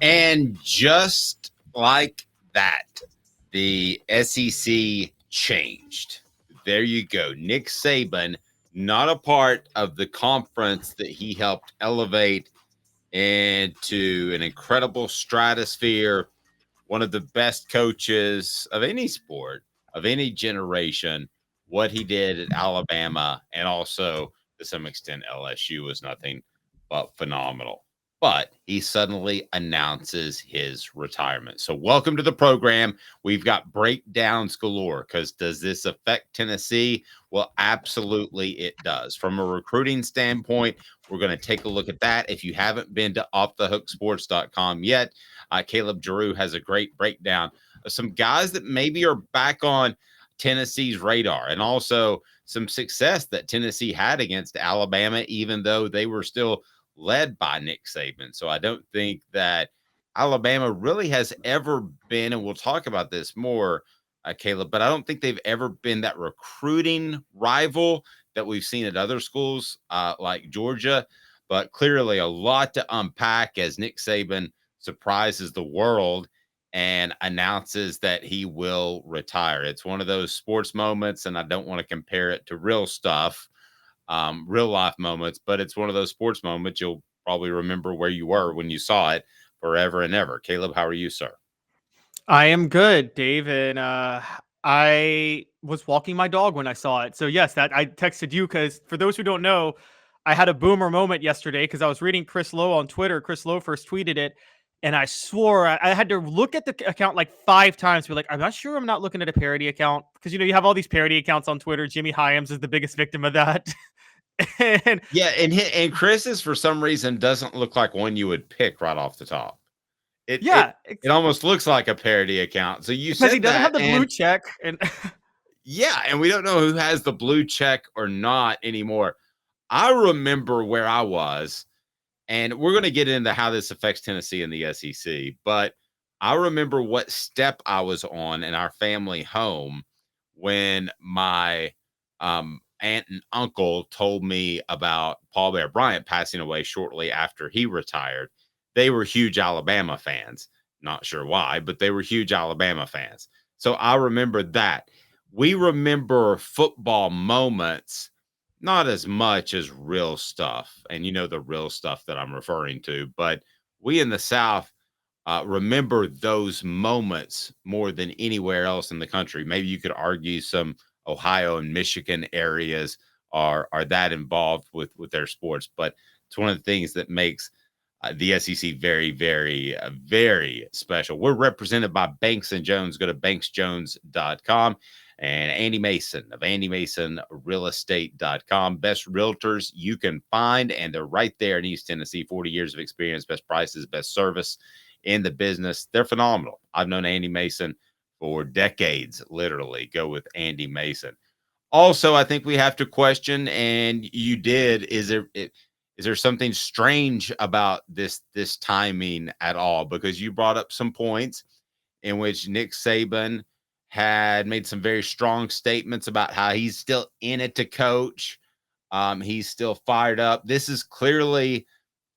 And just like that, the SEC changed. There you go. Nick Saban, not a part of the conference that he helped elevate into an incredible stratosphere, one of the best coaches of any sport, of any generation. What he did at Alabama and also to some extent LSU was nothing but phenomenal. But he suddenly announces his retirement. So, welcome to the program. We've got breakdowns galore because does this affect Tennessee? Well, absolutely it does. From a recruiting standpoint, we're going to take a look at that. If you haven't been to offthehooksports.com yet, Caleb Giroux has a great breakdown of some guys that maybe are back on Tennessee's radar and also some success that Tennessee had against Alabama, even though they were still led by Nick Saban. So I don't think that Alabama really has ever been, and we'll talk about this more, Caleb, but I don't think they've ever been that recruiting rival that we've seen at other schools like Georgia. But clearly a lot to unpack as Nick Saban surprises the world and announces that he will retire. It's one of those sports moments, and I don't want to compare it to real stuff, real life moments, but it's one of those sports moments you'll probably remember where you were when you saw it forever and ever. Caleb, how are you, sir? I am good, Dave, and I was walking my dog when I saw it. So yes, that I texted you because for those who don't know, I had a boomer moment yesterday because I was reading Chris Lowe on Twitter. Chris Lowe first tweeted it, and I swore I had to look at the account like 5 times. Be like, I'm not sure I'm not looking at a parody account because you have all these parody accounts on Twitter. Jimmy Hyams is the biggest victim of that. and Yeah, and Chris's for some reason doesn't look like one you would pick right off the top. It almost looks like a parody account. So you because said he doesn't that, have the blue check, and yeah, and we don't know who has the blue check or not anymore. I remember where I was, and we're going to get into how this affects Tennessee and the SEC, but I remember what step I was on in our family home when my aunt and uncle told me about Paul Bear Bryant passing away shortly after he retired. They were huge Alabama fans. Not sure why, but they were huge Alabama fans. So I remember that. We remember football moments, not as much as real stuff. And the real stuff that I'm referring to, but we in the South remember those moments more than anywhere else in the country. Maybe you could argue some Ohio and Michigan areas are that involved with their sports, but it's one of the things that makes the SEC very, very, very special. We're represented by Banks & Jones. Go to banksjones.com. And Andy Mason of andymasonrealestate.com. Best realtors you can find, and they're right there in East Tennessee. 40 years of experience, best prices, best service in the business. They're phenomenal. I've known Andy Mason for decades, literally. Go with Andy Mason. Also, I think we have to question, and you did, is there something strange about this timing at all? Because you brought up some points in which Nick Saban had made some very strong statements about how he's still in it to coach. He's still fired up. This is clearly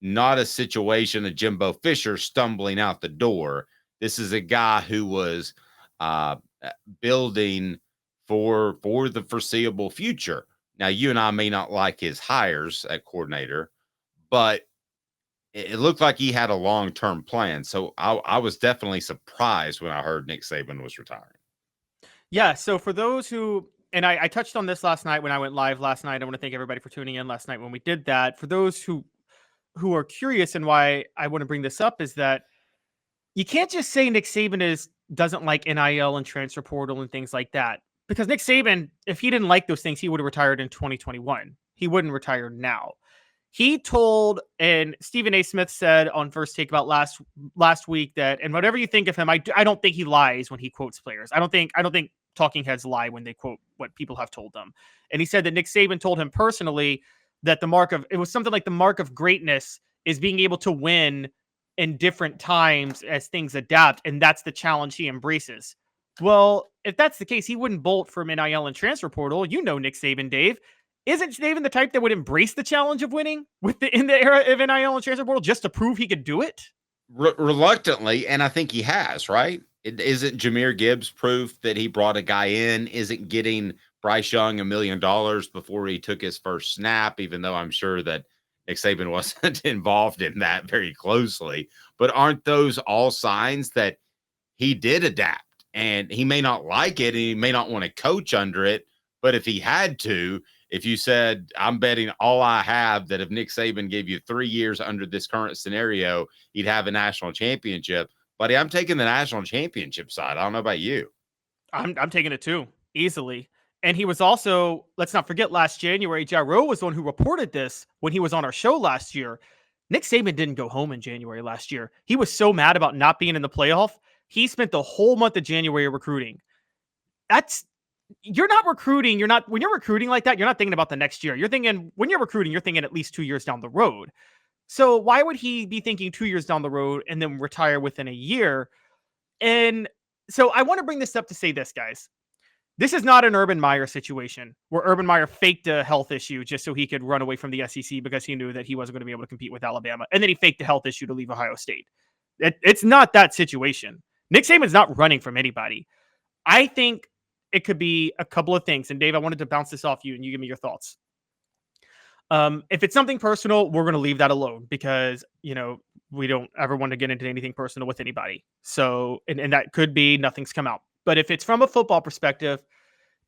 not a situation of Jimbo Fisher stumbling out the door. This is a guy who was building for the foreseeable future. Now, you and I may not like his hires at coordinator, but it looked like he had a long-term plan. So I was definitely surprised when I heard Nick Saban was retiring. Yeah, so for those who, and I touched on this last night when I went live last night. I want to thank everybody for tuning in last night when we did that. For those who are curious and why I want to bring this up is that you can't just say Nick Saban doesn't like NIL and transfer portal and things like that. Because Nick Saban, if he didn't like those things, he would have retired in 2021. He wouldn't retire now. He told, and Stephen A. Smith said on First Take about last week that, and whatever you think of him, I don't think he lies when he quotes players. I don't think talking heads lie when they quote what people have told them. And he said that Nick Saban told him personally that it was something like the mark of greatness is being able to win in different times as things adapt. And that's the challenge he embraces. Well, if that's the case, he wouldn't bolt from NIL and transfer portal. Nick Saban, Dave. Isn't Saban the type that would embrace the challenge of winning in the era of NIL and transfer portal just to prove he could do it? Reluctantly, and I think he has, right? It isn't Jahmyr Gibbs proof that he brought a guy in, isn't getting Bryce Young $1 million before he took his first snap, even though I'm sure that Nick Saban wasn't involved in that very closely. But aren't those all signs that he did adapt? And he may not like it and he may not want to coach under it, but if he had to, if you said, I'm betting all I have that if Nick Saban gave you 3 years under this current scenario, he'd have a national championship. Buddy, I'm taking the national championship side. I don't know about you. I'm taking it too, easily. And he was also, let's not forget, last January, Jairo was the one who reported this when he was on our show last year. Nick Saban didn't go home in January last year. He was so mad about not being in the playoff. He spent the whole month of January recruiting. You're not recruiting. When you're recruiting like that, you're not thinking about the next year. When you're recruiting, you're thinking at least 2 years down the road. So why would he be thinking 2 years down the road and then retire within a year? And so I want to bring this up to say this, guys. This is not an Urban Meyer situation where Urban Meyer faked a health issue just so he could run away from the SEC because he knew that he wasn't going to be able to compete with Alabama. And then he faked a health issue to leave Ohio State. It's not that situation. Nick Saban's not running from anybody. I think it could be a couple of things. And Dave, I wanted to bounce this off you and you give me your thoughts. If it's something personal, we're going to leave that alone because, we don't ever want to get into anything personal with anybody. So, and that could be nothing's come out. But if it's from a football perspective,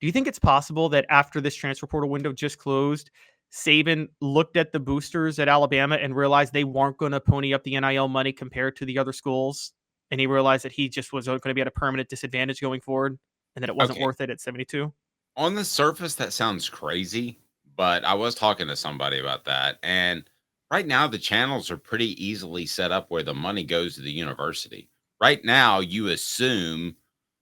do you think it's possible that after this transfer portal window just closed, Saban looked at the boosters at Alabama and realized they weren't going to pony up the NIL money compared to the other schools? And he realized that he just was going to be at a permanent disadvantage going forward and that it wasn't worth it at 72? On the surface, that sounds crazy, but I was talking to somebody about that. And right now, the channels are pretty easily set up where the money goes to the university. Right now, you assume,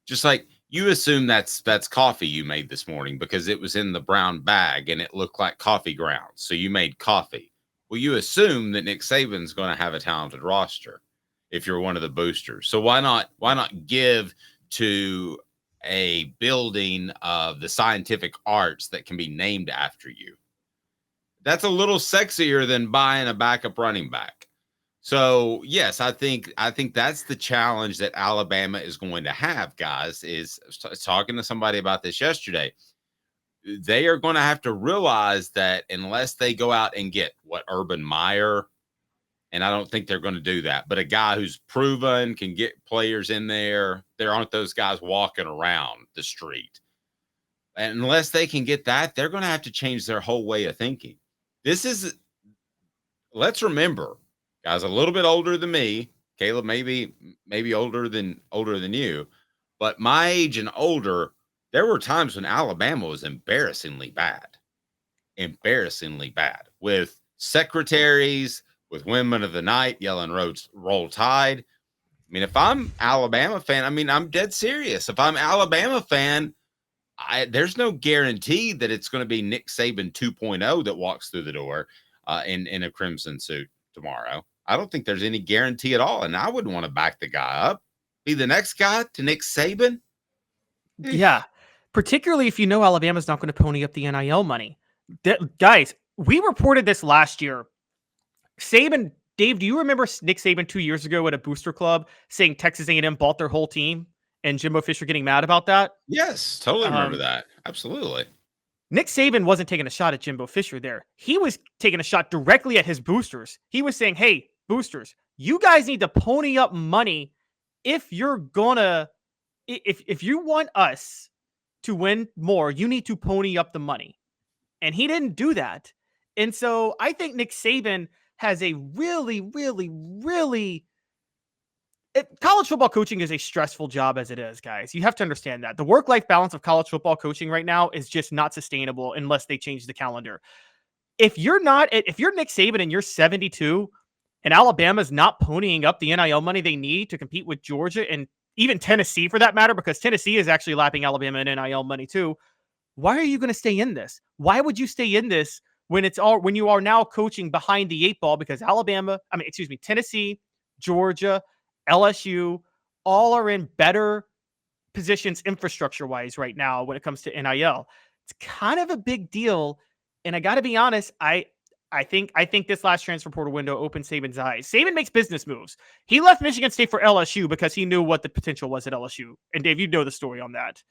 just like you assume that's coffee you made this morning because it was in the brown bag and it looked like coffee grounds. So you made coffee. Well, you assume that Nick Saban's going to have a talented roster if you're one of the boosters. So why not give to a building of the scientific arts that can be named after you? That's a little sexier than buying a backup running back. So yes, I think that's the challenge that Alabama is going to have, guys. Is talking to somebody about this yesterday. They are going to have to realize that unless they go out and get what Urban Meyer, and I don't think they're going to do that, but a guy who's proven can get players in there. There aren't those guys walking around the street. And unless they can get that, they're going to have to change their whole way of thinking. Let's remember, guys, a little bit older than me, Caleb, maybe older than you, but my age and older, there were times when Alabama was embarrassingly bad with secretaries, with women of the night yelling roll Tide. I mean, if I'm Alabama fan, I'm dead serious. If I'm Alabama fan, there's no guarantee that it's going to be Nick Saban 2.0 that walks through the door in a crimson suit tomorrow. I don't think there's any guarantee at all. And I wouldn't want to back the guy up. Be the next guy to Nick Saban. Yeah. Particularly if you know Alabama's not going to pony up the NIL money. Guys, we reported this last year. Saban, Dave, do you remember Nick Saban 2 years ago at a booster club saying Texas A&M bought their whole team and Jimbo Fisher getting mad about that? Yes, totally remember that. Absolutely. Nick Saban wasn't taking a shot at Jimbo Fisher there. He was taking a shot directly at his boosters. He was saying, hey, boosters, you guys need to pony up money if you're gonna, if you want us to win more, you need to pony up the money. And he didn't do that. And so I think Nick Saban has a really, really, really college football coaching is a stressful job as it is, guys. You have to understand that. The work-life balance of college football coaching right now is just not sustainable unless they change the calendar. If you're Nick Saban and you're 72 and Alabama's not ponying up the NIL money they need to compete with Georgia and even Tennessee for that matter, because Tennessee is actually lapping Alabama in NIL money too, why are you going to stay in this? Why would you stay in this when you are now coaching behind the 8 ball? Because Tennessee, Georgia, LSU, all are in better positions infrastructure-wise right now when it comes to NIL. It's kind of a big deal. And I got to be honest, I I think this last transfer portal window opened Saban's eyes. Saban makes business moves. He left Michigan State for LSU because he knew what the potential was at LSU. And Dave, you know the story on that.